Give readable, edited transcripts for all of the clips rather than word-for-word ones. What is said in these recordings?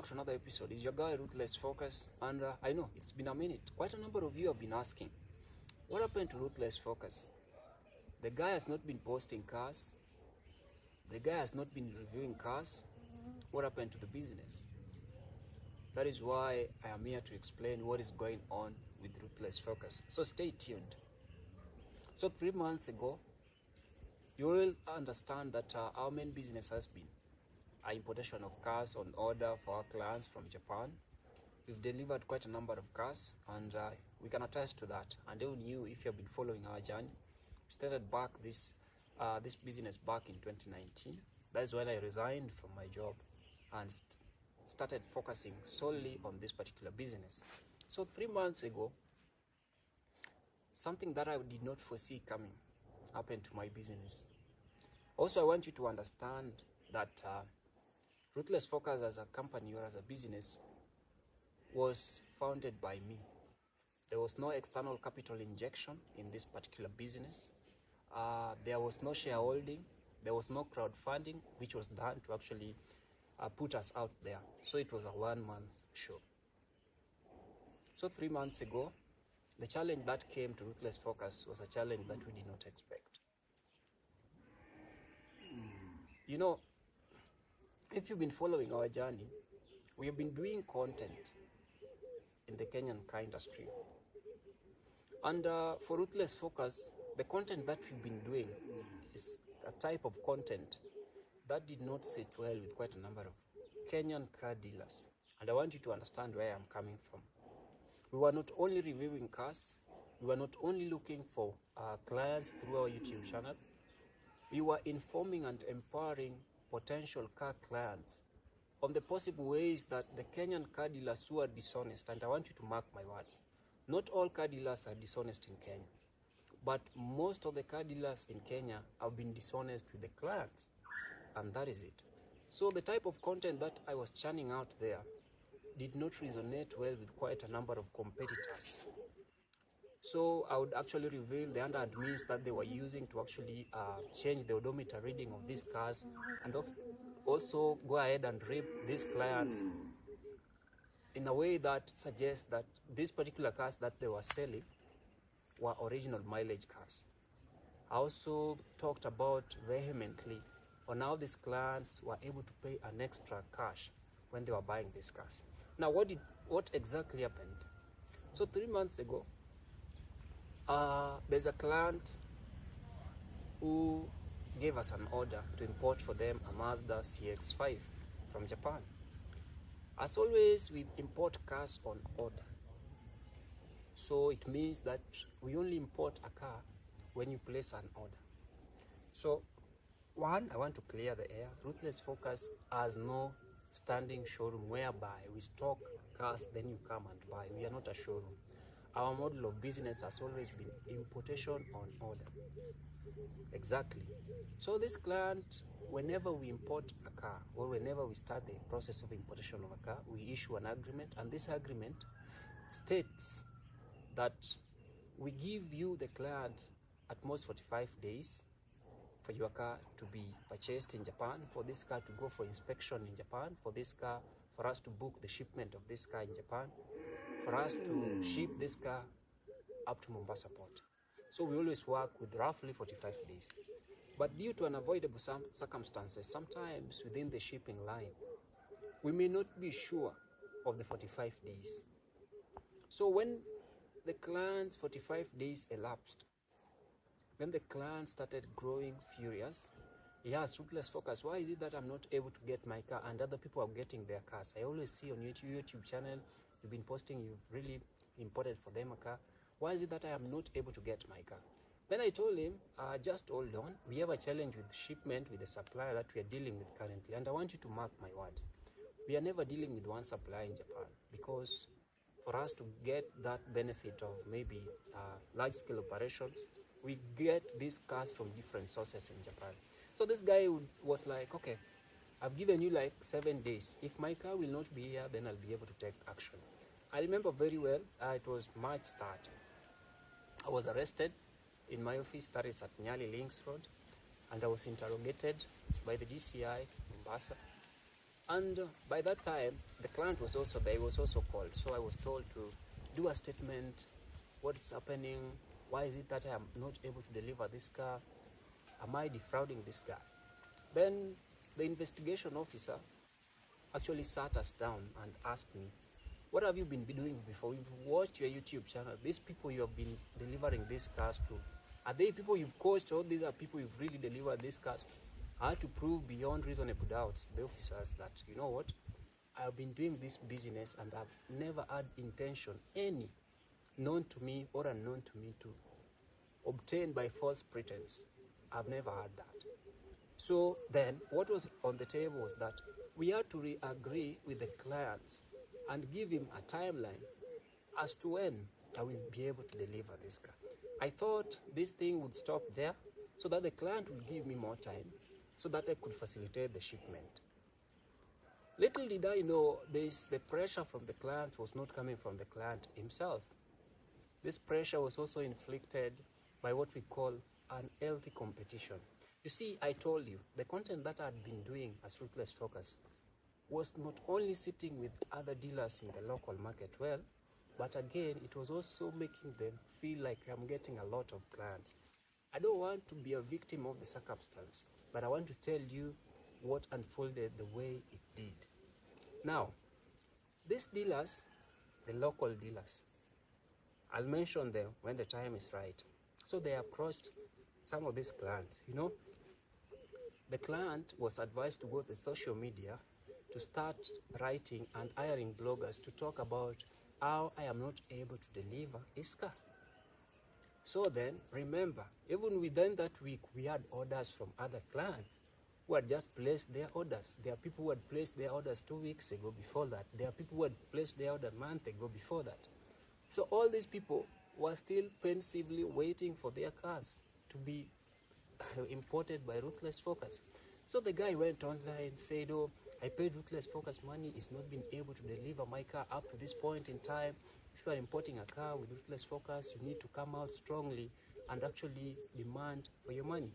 back to another episode. It's your guy Ruthless Focus, and I know it's been a minute. Quite a number of you have been asking, what happened to Ruthless Focus? The guy has not been posting cars. The guy has not been reviewing cars. What happened to the business? That is why I am here to explain what is going on with Ruthless Focus. So stay tuned. So 3 months ago, you will understand that our main business has been importation of cars on order for our clients from Japan. We've delivered quite a number of cars, and we can attest to that. And even you, if you've been following our journey, we started back this business back in 2019. That's when I resigned from my job and started focusing solely on this particular business. So 3 months ago, something that I did not foresee coming happened to my business. Also, I want you to understand that Ruthless Focus as a company or as a business was founded by me. There was no external capital injection in this particular business. There was no shareholding. There was no crowdfunding, which was done to actually put us out there. So it was a 1 month show. So 3 months ago, the challenge that came to Ruthless Focus was a challenge that we did not expect. You know, if you've been following our journey, we have been doing content in the Kenyan car industry. And for Ruthless Focus, the content that we've been doing is a type of content that did not sit well with quite a number of Kenyan car dealers. And I want you to understand where I'm coming from. We were not only reviewing cars, we were not only looking for clients through our YouTube channel, we were informing and empowering potential car clients on the possible ways that the Kenyan car dealers who are dishonest, and I want you to mark my words, not all car dealers are dishonest in Kenya, but most of the car dealers in Kenya have been dishonest with the clients, and that is it. So the type of content that I was churning out there did not resonate well with quite a number of competitors. So I would actually reveal the under admins that they were using to actually change the odometer reading of these cars, and also go ahead and rape these clients in a way that suggests that these particular cars that they were selling were original mileage cars. I also talked about vehemently on how these clients were able to pay an extra cash when they were buying these cars. Now, what exactly happened? So 3 months ago, there's a client who gave us an order to import for them a Mazda CX-5 from Japan. As always, we import cars on order. So it means that we only import a car when you place an order. So one, I want to clear the air. Ruthless Focus has no standing showroom whereby we stock cars, then you come and buy. We are not a showroom. Our model of business has always been importation on order. Exactly. So this client, whenever we import a car or whenever we start the process of importation of a car, we issue an agreement, and this agreement states that we give you, the client, at most 45 days for your car to be purchased in Japan, for this car to go for inspection in Japan, for us to book the shipment of this car in Japan, for us to ship this car up to Mombasa port. So we always work with roughly 45 days. But due to unavoidable circumstances, sometimes within the shipping line, we may not be sure of the 45 days. So when the client's 45 days elapsed, when the client started growing furious, he asked Ruthless Focus, why is it that I'm not able to get my car and other people are getting their cars? I always see on your YouTube channel, you've been posting, you've really imported for them a car. Why is it that I am not able to get my car? Then I told him, just hold on. We have a challenge with shipment with the supplier that we are dealing with currently. And I want you to mark my words. We are never dealing with one supplier in Japan, because for us to get that benefit of maybe large-scale operations, we get these cars from different sources in Japan. So this guy was like, okay, I've given you like 7 days. If my car will not be here, then I'll be able to take action. I remember very well, it was March 3rd. I was arrested in my office, that is at Nyali Links Road, and I was interrogated by the DCI Mombasa. And by that time, the client was also there, he was also called. So I was told to do a statement, what's happening, why is it that I am not able to deliver this car, am I defrauding this guy? Then the investigation officer actually sat us down and asked me, what have you been doing before? We've watched your YouTube channel. These people you have been delivering these cars to, are they people you've coached, or these are people you've really delivered these cars to? I had to prove beyond reasonable doubts to the officers that, you know what, I've been doing this business and I've never had intention, any, known to me or unknown to me, to obtain by false pretense. I've never had that. So then what was on the table was that we had to agree with the client and give him a timeline as to when I will be able to deliver this car. I thought this thing would stop there so that the client would give me more time so that I could facilitate the shipment. Little did I know the pressure from the client was not coming from the client himself. This pressure was also inflicted by what we call unhealthy competition. You see, I told you, the content that I had been doing as Ruthless Focus was not only sitting with other dealers in the local market well, but again, it was also making them feel like I'm getting a lot of clients. I don't want to be a victim of the circumstance, but I want to tell you what unfolded the way it did. Now, these dealers, the local dealers, I'll mention them when the time is right. So they approached some of these clients. You know, the client was advised to go to social media to start writing and hiring bloggers to talk about how I am not able to deliver his car. So then, remember, even within that week, we had orders from other clients who had just placed their orders. There are people who had placed their orders 2 weeks ago before that. There are people who had placed their order a month ago before that. So all these people were still pensively waiting for their cars to be imported by Ruthless Focus. So the guy went online, said, oh, I paid Ruthless Focus money, it's not been able to deliver my car up to this point in time. If you are importing a car with Ruthless Focus, you need to come out strongly and actually demand for your money.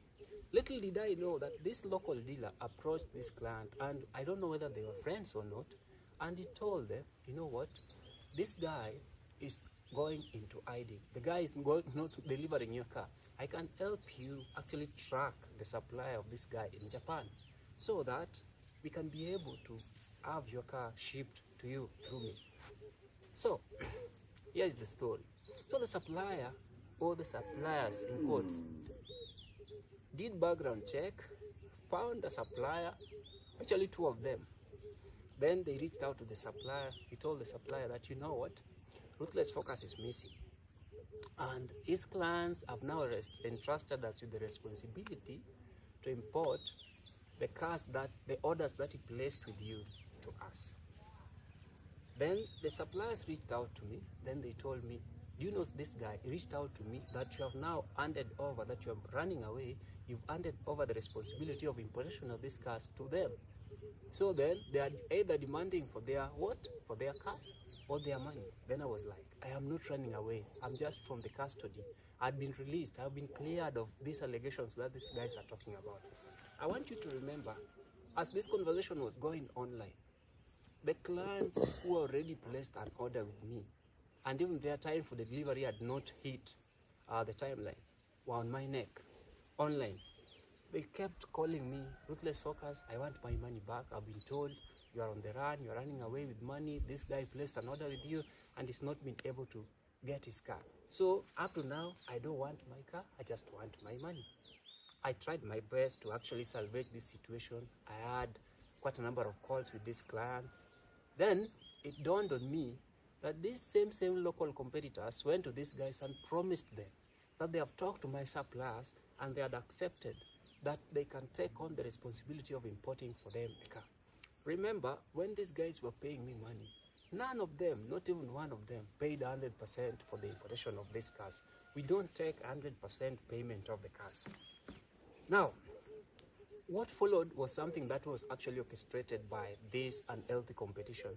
Little did I know that this local dealer approached this client, and I don't know whether they were friends or not, and he told them, you know what, this guy is going into hiding. The guy is not delivering your car. I can help you actually track the supply of this guy in Japan so that we can be able to have your car shipped to you through me. So, here's the story. So the supplier, or the suppliers in quotes, did background check, found a supplier, actually 2 of them. Then they reached out to the supplier. He told the supplier that, you know what, Ruthless Focus is missing. And his clients have now entrusted us with the responsibility to import the orders that he placed with you to us. Then the suppliers reached out to me. Then they told me, do you know this guy? He reached out to me that you have now handed over, that you are running away. You've handed over the responsibility of importation of these cars to them. So then they are either demanding for their what? For their cars or their money. Then I was like, I am not running away. I'm just from the custody. I've been released. I've been cleared of these allegations that these guys are talking about. I want you to remember, as this conversation was going online, the clients who already placed an order with me, and even their time for the delivery had not hit the timeline, were on my neck, online. They kept calling me, Ruthless Focus, I want my money back. I've been told you are on the run, you're running away with money. This guy placed an order with you and he's not been able to get his car. So up to now, I don't want my car, I just want my money. I tried my best to actually salvage this situation. I had quite a number of calls with these clients. Then it dawned on me that these same local competitors went to these guys and promised them that they have talked to my suppliers and they had accepted that they can take on the responsibility of importing for them a car. Remember, when these guys were paying me money, none of them, not even one of them, paid 100% for the importation of these cars. We don't take 100% payment of the cars. Now, what followed was something that was actually orchestrated by this unhealthy competition.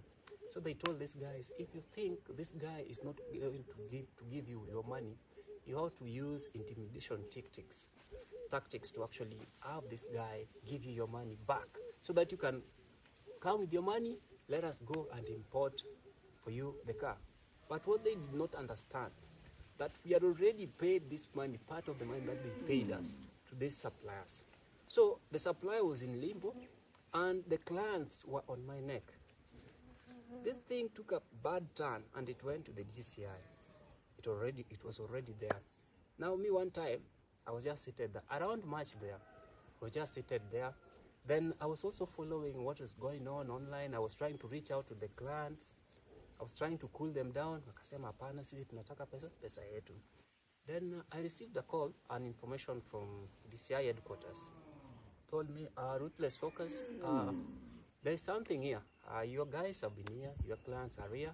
So they told these guys, if you think this guy is not going to give you your money, you have to use intimidation tactics to actually have this guy give you your money back so that you can come with your money, let us go and import for you the car. But what they did not understand, that we had already paid this money, part of the money that they paid us to these suppliers. So the supplier was in limbo and the clients were on my neck. This thing took a bad turn and it went to the DCI. It was already there. Now me one time, I was just seated there, around March there. I was just seated there. Then I was also following what was going on online. I was trying to reach out to the clients. I was trying to cool them down. Wakasema hapana, sisi tunataka pesa yetu. Then I received a call and information from DCI headquarters. Told me, Ruthless, focus. There is something here. Your guys have been here. Your clients are here.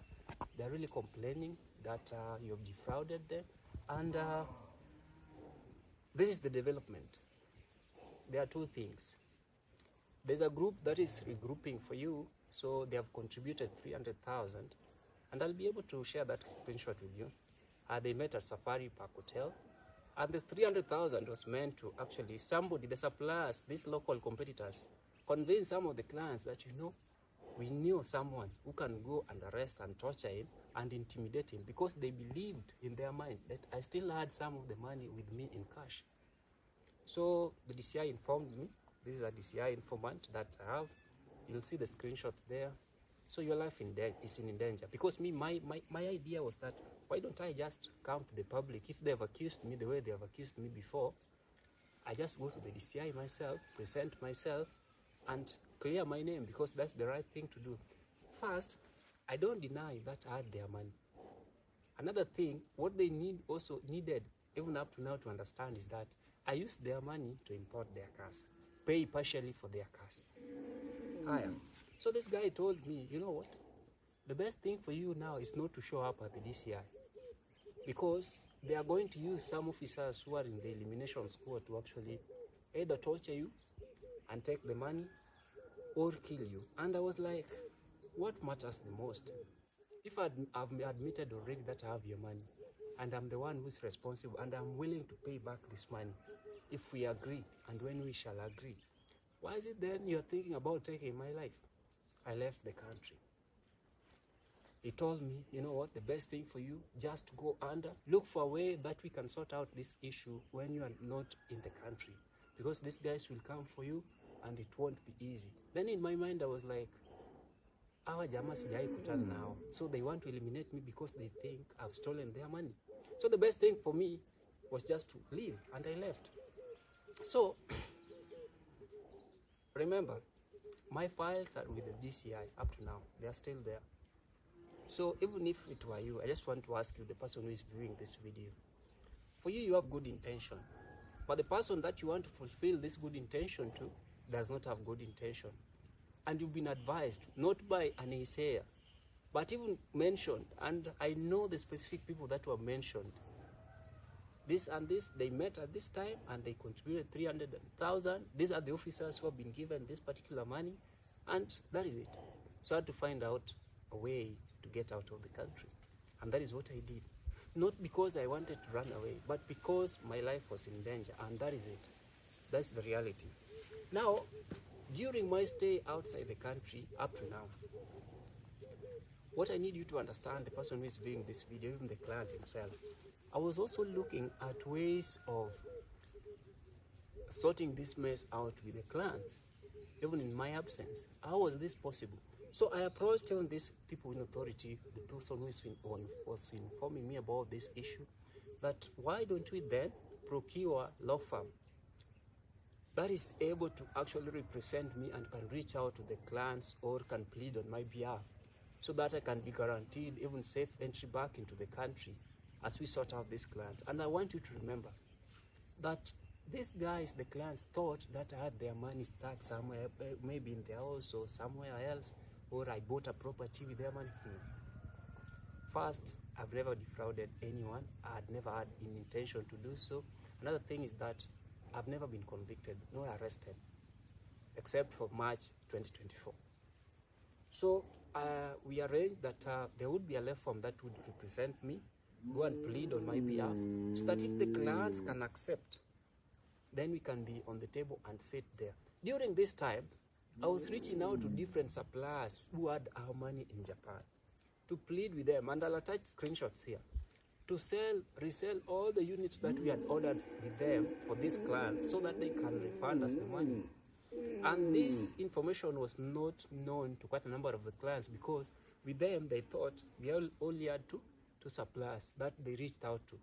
They're really complaining that you've defrauded them. And this is the development. There are two things. There's a group that is regrouping for you. So they have contributed 300,000. And I'll be able to share that screenshot with you. They met at Safari Park Hotel. And the 300,000 was meant to actually somebody, the suppliers, these local competitors, convince some of the clients that, we knew someone who can go and arrest and torture him and intimidate him because they believed in their mind that I still had some of the money with me in cash. So the DCI informed me. This is a DCI informant that I have. You'll see the screenshots there. So your life is in danger. Because my idea was that, why don't I just come to the public? If they have accused me the way they have accused me before, I just go to the DCI myself, present myself, and clear my name, because that's the right thing to do. First, I don't deny that I had their money. Another thing, what they needed, even up to now, to understand is that I used their money to import their cars, pay partially for their cars. So this guy told me, you know what? The best thing for you now is not to show up at the DCI, because they are going to use some officers who are in the elimination squad to actually either torture you and take the money or kill you. And I was like, what matters the most? If I've admitted already that I have your money and I'm the one who's responsible and I'm willing to pay back this money, if we agree and when we shall agree, why is it then you're thinking about taking my life? I left the country. He told me, you know what, the best thing for you, just go under, look for a way that we can sort out this issue when you are not in the country, because these guys will come for you and it won't be easy. Then in my mind, I was like, our jamaa sijai kutana nao, so they want to eliminate me because they think I've stolen their money. So the best thing for me was just to leave, and I left. So remember, my files are with the DCI up to now. They are still there. So even if it were you, I just want to ask you, the person who is viewing this video, for you, you have good intention, but the person that you want to fulfill this good intention to does not have good intention. And you've been advised, not by an naysayer, but even mentioned, and I know the specific people that were mentioned. This and this, they met at this time and they contributed 300,000. These are the officers who have been given this particular money, and that is it. So I had to find out a way to get out of the country, and that is what I did. Not because I wanted to run away, but because my life was in danger, and that is it. That's the reality. Now, during my stay outside the country up to now, what I need you to understand, the person who is viewing this video, even the client himself, I was also looking at ways of sorting this mess out with the clients, even in my absence. How was this possible? So I approached even these people in authority, the person who was informing me about this issue, that why don't we then procure a law firm that is able to actually represent me and can reach out to the clients or can plead on my behalf, so that I can be guaranteed even safe entry back into the country as we sort out these clients. And I want you to remember that these guys, the clients, thought that I had their money stuck somewhere, maybe in their house or somewhere else, or I bought a property with their money. First, I've never defrauded anyone. I had never had an intention to do so. Another thing is that I've never been convicted nor arrested, except for March 2024. So we arranged that there would be a law firm that would represent me, go and plead on my behalf, so that if the clients can accept, then we can be on the table and sit there. During this time, I was reaching out to different suppliers who had our money in Japan to plead with them, and I'll attach screenshots here, to resell all the units that we had ordered with them for these clients so that they can refund us the money. And this information was not known to quite a number of the clients, because with them they thought we only had two suppliers that they reached out to.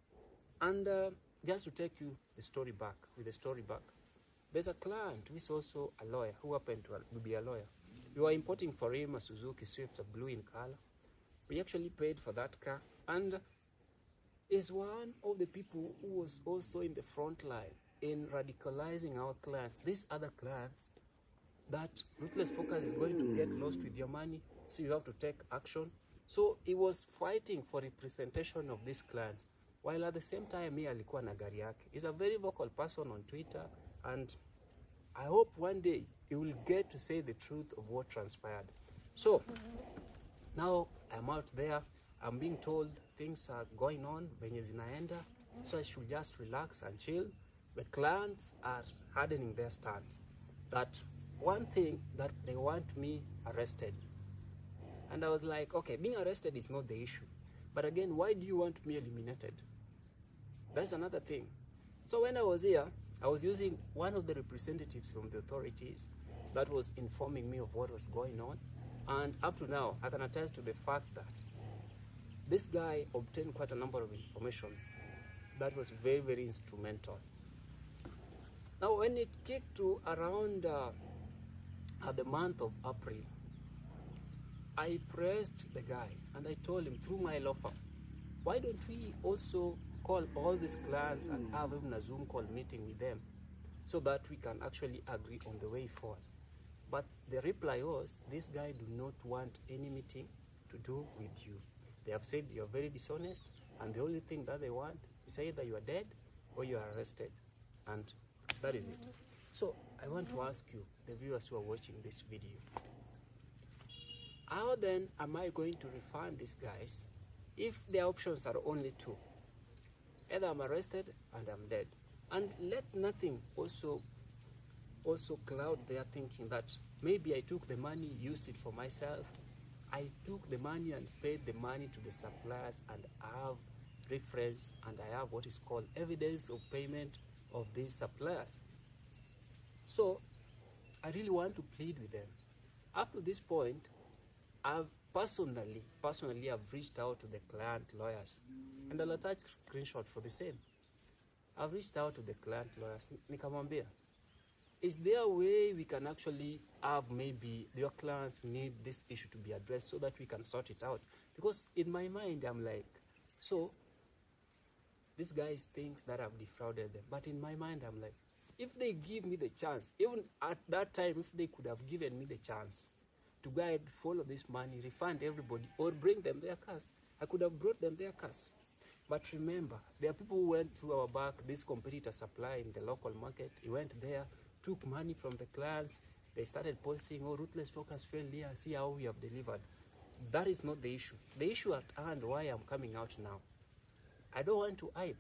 And just to take you the story back, there's a client who is also a lawyer, who happened to be a lawyer. We were importing for him a Suzuki Swift, a blue in color. We actually paid for that car, and is one of the people who was also in the front line in radicalizing our clients, these other clients, that Ruthless Focus is going to get lost with your money, so you have to take action. So he was fighting for representation of these clients, while at the same time he alikuwa na gari yake. He's a very vocal person on Twitter, and I hope one day he will get to say the truth of what transpired. So now I'm out there, I'm being told things are going on, venye zinaenda, so I should just relax and chill. The clients are hardening their stance. That one thing, that they want me arrested. And I was like, okay, being arrested is not the issue. But again, why do you want me eliminated? That's another thing. So when I was here, I was using one of the representatives from the authorities that was informing me of what was going on. And up to now, I can attest to the fact that this guy obtained quite a number of information that was very, very instrumental. Now, when it kicked to around the month of April, I pressed the guy and I told him through my law firm, why don't we also call all these clients and have even a Zoom call meeting with them so that we can actually agree on the way forward? But the reply was, this guy do not want any meeting to do with you. They have said you are very dishonest, and the only thing that they want is either you are dead or you are arrested. And that is it. So I want to ask you, the viewers who are watching this video, how then am I going to refund these guys if their options are only two? Either I'm arrested and I'm dead. And let nothing also cloud their thinking that maybe I took the money, used it for myself. I took the money and paid the money to the suppliers, and I have reference and I have what is called evidence of payment of these suppliers. So I really want to plead with them. Up to this point, I've personally I've reached out to the client lawyers, and I'll attach a screenshot for the same. I've reached out to the client lawyers. Nikamwambia, is there a way we can actually have, maybe your clients need this issue to be addressed so that we can sort it out? Because in my mind, I'm like, so these guys think that I've defrauded them. But in my mind, I'm like, if they give me the chance, even at that time, if they could have given me the chance to go and follow this money, refund everybody, or bring them their cars, I could have brought them their cars. But remember, there are people who went through our back, this competitor supply in the local market. He went there, took money from the clients. They started posting, oh, Ruthless Focus failed here, see how we have delivered. That is not the issue. The issue at hand, why I'm coming out now. I don't want to hide,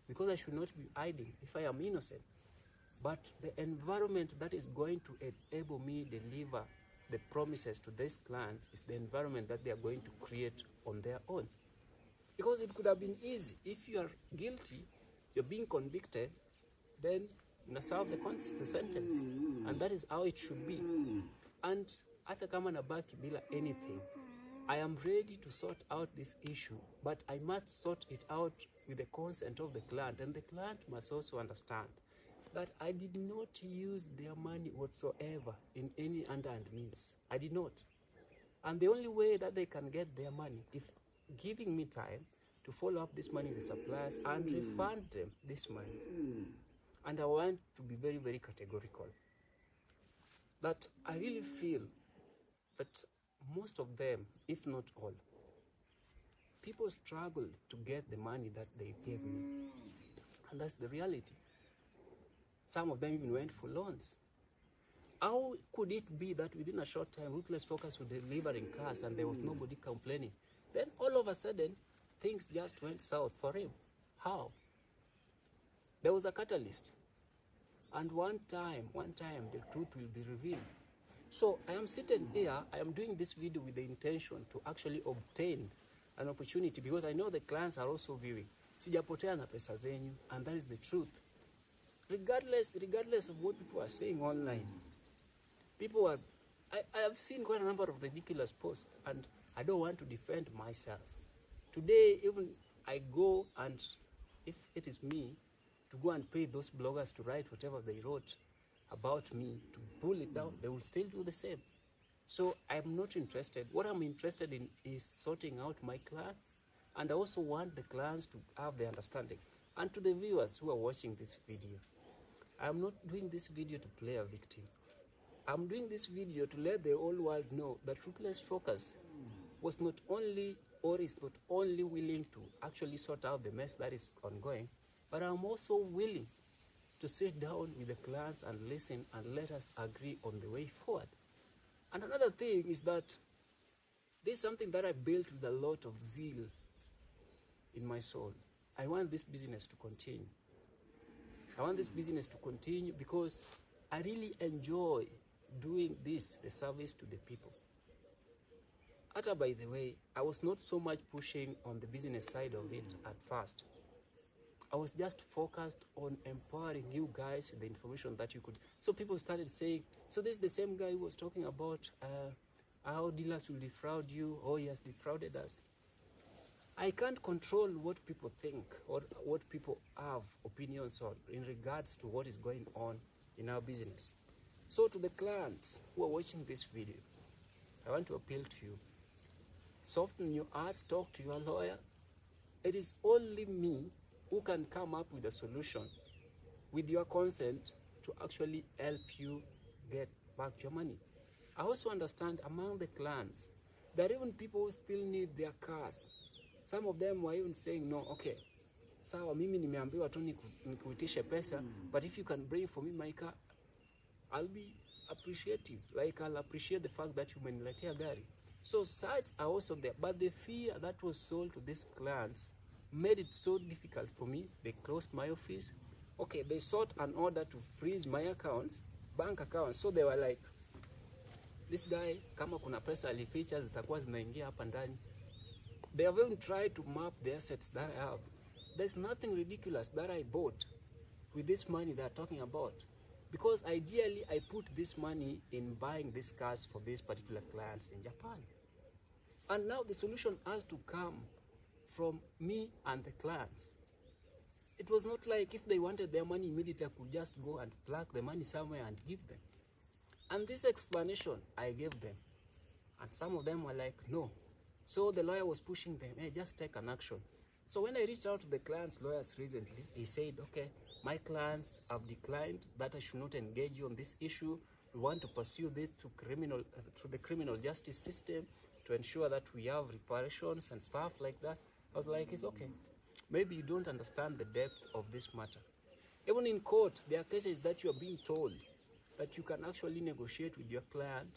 because I should not be hiding if I am innocent. But the environment that is going to enable me deliver the promises to these clients is the environment that they are going to create on their own. Because it could have been easy. If you are guilty, you're being convicted, then you serve the sentence. And that is how it should be. And hata kama nabaki bila anything, I am ready to sort out this issue, but I must sort it out with the consent of the client. And the client must also understand that I did not use their money whatsoever in any underhand means. I did not. And the only way that they can get their money is giving me time to follow up this money with the suppliers and refund them this money. And I want to be very, very categorical that I really feel that most of them, if not all, people struggle to get the money that they gave me. And that's the reality. Some of them even went for loans. How could it be that within a short time, Ruthless Focus was delivering cars and there was nobody complaining? Then all of a sudden, things just went south for him. How? There was a catalyst. And one time, the truth will be revealed. So I am sitting here, I am doing this video with the intention to actually obtain an opportunity, because I know the clients are also viewing. Sijapotea na pesa zenyu, and that is the truth. Regardless of what people are saying online, I have seen quite a number of ridiculous posts, and I don't want to defend myself. Today, even I go, and if it is me, to go and pay those bloggers to write whatever they wrote about me, to pull it down, they will still do the same. So I'm not interested. What I'm interested in is sorting out my client, and I also want the clients to have the understanding. And to the viewers who are watching this video, I'm not doing this video to play a victim. I'm doing this video to let the whole world know that Ruthless Focus was not only, or is not only willing to actually sort out the mess that is ongoing, but I'm also willing to sit down with the clients and listen and let us agree on the way forward. And another thing is that this is something that I built with a lot of zeal in my soul. I want this business to continue. I want this business to continue because I really enjoy doing this, the service to the people. Ata, by the way, I was not so much pushing on the business side of it at first. I was just focused on empowering you guys with the information that you could. So people started saying, so this is the same guy who was talking about how dealers will defraud you, or he has defrauded us. I can't control what people think or what people have opinions on in regards to what is going on in our business. So to the clients who are watching this video, I want to appeal to you. Soften your hearts, talk to your lawyer. It is only me who can come up with a solution with your consent to actually help you get back your money. I also understand among the clients, there are even people who still need their cars. Some of them were even saying, no, okay, sawa mimi nimeambiwa tu nikuitishe pesa, but if you can bring for me my car, I'll be appreciative. Like, I'll appreciate the fact that you umeniletea gari. So such are also there, but the fear that was sold to these clients made it so difficult for me. They closed my office. Okay, they sought an order to freeze my accounts, bank accounts. So they were like, this guy, kama kuna pesa alificha zitakuwa zinaingia hapa ndani. They have even tried to map the assets that I have. There's nothing ridiculous that I bought with this money they're talking about. Because ideally, I put this money in buying these cars for these particular clients in Japan. And now the solution has to come from me and the clients. It was not like if they wanted their money immediately, I could just go and plug the money somewhere and give them. And this explanation I gave them. And some of them were like, no. So the lawyer was pushing them, hey, just take an action. So when I reached out to the client's lawyers recently, he said, okay, my clients have declined that I should not engage you on this issue. We want to pursue this through the criminal justice system to ensure that we have reparations and stuff like that. I was like, it's okay. Maybe you don't understand the depth of this matter. Even in court, there are cases that you are being told that you can actually negotiate with your client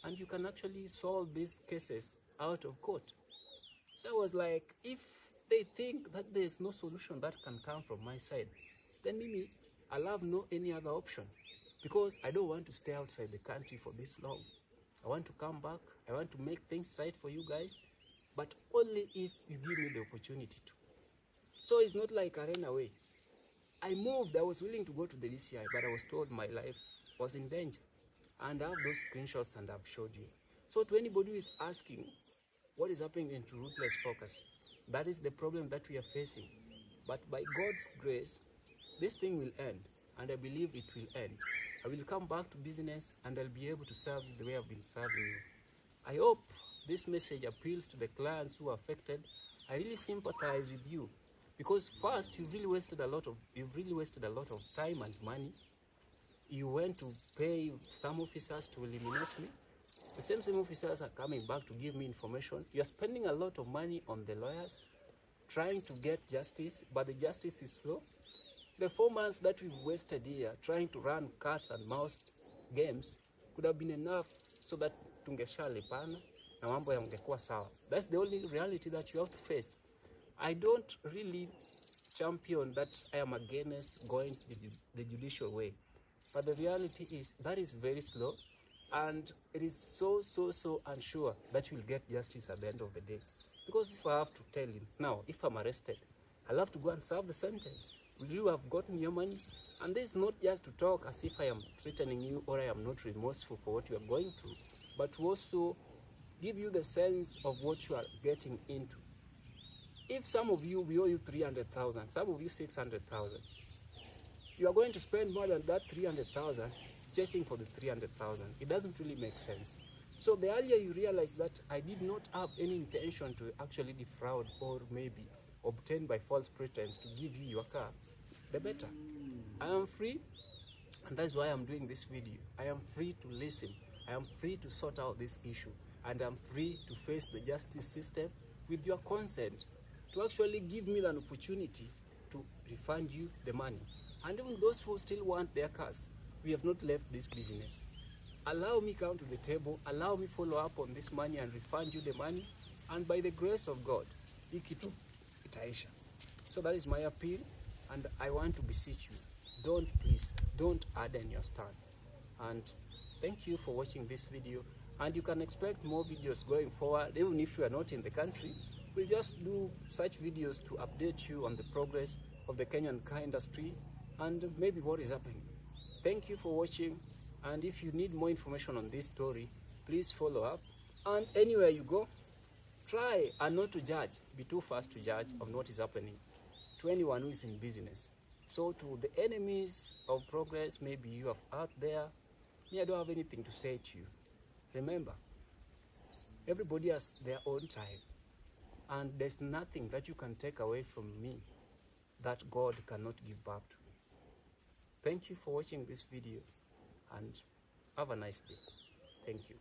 and you can actually solve these cases out of court. So I was like, if they think that there's no solution that can come from my side, then maybe I'll have no any other option, because I don't want to stay outside the country for this long. I want to come back. I want to make things right for you guys, but only if you give me the opportunity to. So it's not like I ran away. I moved. I was willing to go to the DCI, but I was told my life was in danger. And I have those screenshots and I've showed you. So to anybody who is asking what is happening into Ruthless Focus, that is the problem that we are facing. But by God's grace, this thing will end, and I believe it will end. I will come back to business and I'll be able to serve you the way I've been serving you. I hope this message appeals to the clients who are affected. I really sympathize with you, because first, you've really wasted a lot of time and money. You went to pay some officers to eliminate me. The same officers are coming back to give me information. You're spending a lot of money on the lawyers, trying to get justice, but the justice is slow. The 4 months that we've wasted here trying to run cats and mouse games could have been enough so that tungeshalipana na mambo yangekuwa sawa. That's the only reality that you have to face. I don't really champion that I am against going the judicial way. But the reality is that is very slow. And it is so unsure that you'll get justice at the end of the day. Because if I have to tell you, now, if I'm arrested, I'll have to go and serve the sentence. Will you have gotten your money? And this is not just to talk as if I am threatening you or I am not remorseful for what you are going through, but to also give you the sense of what you are getting into. If some of you, we owe you 300,000, some of you 600,000, you are going to spend more than that 300,000 chasing for the 300,000. It doesn't really make sense. So the earlier you realize that I did not have any intention to actually defraud or maybe obtain by false pretense to give you your car, the better. I am free, and that's why I'm doing this video. I am free to listen. I am free to sort out this issue, and I'm free to face the justice system with your consent, to actually give me an opportunity to refund you the money. And even those who still want their cars, we have not left this business. Allow me come to the table, allow me follow up on this money and refund you the money, and by the grace of God, ikitu itaisha. So that is my appeal, and I want to beseech you, don't harden your stand. And thank you for watching this video, and you can expect more videos going forward. Even if you are not in the country, we'll just do such videos to update you on the progress of the Kenyan car industry and maybe what is happening. Thank you for watching, and if you need more information on this story, please follow up. And anywhere you go, try and not to judge, be too fast to judge on what is happening to anyone who is in business. So to the enemies of progress, maybe you are out there, me, I don't have anything to say to you. Remember, everybody has their own time, and there's nothing that you can take away from me that God cannot give back to me. Thank you for watching this video, and have a nice day. Thank you.